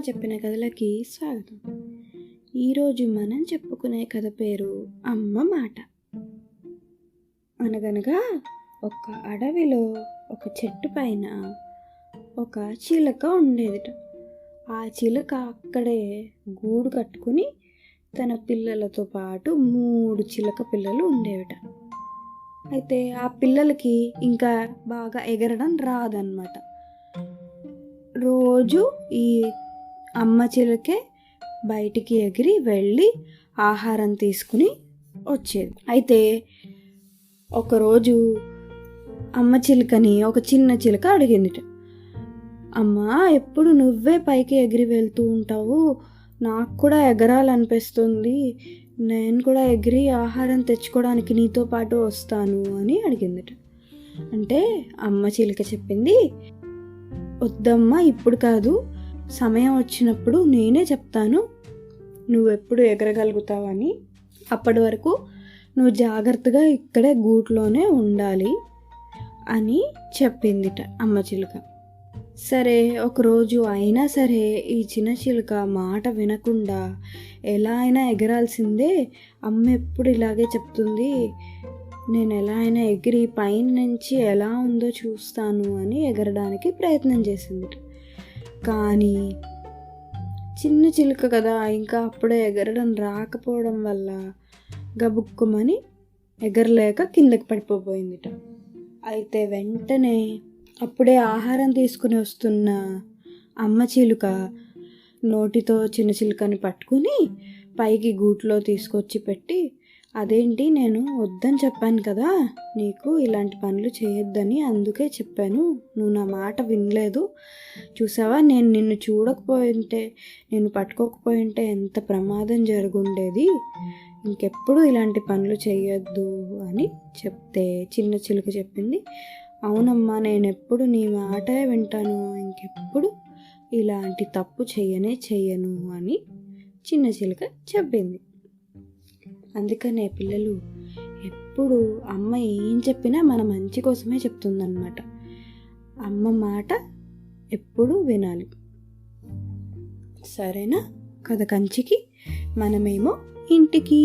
చెప్పిన కథలకి స్వాగతం. ఈరోజు మనం చెప్పుకునే కథ పేరు అమ్మ మాట. అనగనగా ఒక అడవిలో ఒక చెట్టు పైన ఒక చిలక ఉండేదిట. ఆ చిలక అక్కడే గూడు కట్టుకుని తన పిల్లలతో పాటు 3 చిలక పిల్లలు ఉండేవిట. అయితే ఆ పిల్లలకి ఇంకా బాగా ఎగరడం రాదన్నమాట. రోజు ఈ అమ్మ చిలకే బయటికి ఎగిరి వెళ్ళి ఆహారం తీసుకుని వచ్చేది. అయితే ఒకరోజు అమ్మ చిలుకని ఒక చిన్న చిలుక అడిగిందిట, అమ్మా, ఎప్పుడు నువ్వే పైకి ఎగిరి వెళ్తూ ఉంటావు, నాకు కూడా ఎగరాలనిపిస్తుంది, నేను కూడా ఎగిరి ఆహారం తెచ్చుకోవడానికి నీతో పాటు వస్తాను అని అడిగిందిట. అంటే అమ్మ చిలుక చెప్పింది, వద్దమ్మా, ఇప్పుడు కాదు, సమయం వచ్చినప్పుడు నేనే చెప్తాను నువ్వెప్పుడు ఎగరగలుగుతావని. అప్పటి వరకు నువ్వు జాగ్రత్తగా ఇక్కడే గూట్లోనే ఉండాలి అని చెప్పిందిట అమ్మ చిలుక. సరే, ఒకరోజు అయినా సరే ఈ చిన్న చిలుక మాట వినకుండా ఎలా అయినా ఎగరాల్సిందే, అమ్మ ఎప్పుడు ఇలాగే చెప్తుంది, నేను ఎలా అయినా ఎగిరి పైన నుంచి ఎలా ఉందో చూస్తాను అని ఎగరడానికి ప్రయత్నం చేసింది. కానీ చిన్న చిలుక కదా, ఇంకా అప్పుడే ఎగరడం రాకపోవడం వల్ల గబుక్కుమని ఎగరలేక కిందకి పడిపోయిందిట. అయితే వెంటనే అప్పుడే ఆహారం తీసుకుని వస్తున్న అమ్మ చిలుక నోటితో చిన్న చిలుకని పట్టుకుని పైకి గూట్లో తీసుకొచ్చి పెట్టి, అదేంటి, నేను వద్దని చెప్పాను కదా నీకు, ఇలాంటి పనులు చేయొద్దని, అందుకే చెప్పాను, నువ్వు నా మాట వినలేదు, చూసావా, నేను నిన్ను చూడకపోయింటే, నేను పట్టుకోకపోయింటే ఎంత ప్రమాదం జరుగుండేది, ఇంకెప్పుడు ఇలాంటి పనులు చేయొద్దు అని చెప్తే చిన్న చిలుక చెప్పింది, అవునమ్మా, నేను ఎప్పుడు నీ మాటే వింటాను, ఇంకెప్పుడు ఇలాంటి తప్పు చెయ్యను అని చిన్న చిలుక చెప్పింది. అందుకనే పిల్లలు, ఎప్పుడు అమ్మ ఏం చెప్పినా మన మంచి కోసమే చెప్తుందన్నమాట. అమ్మ మాట ఎప్పుడు వినాలి. సరేనా? కథ కంచికి, మనమేమో ఇంటికి.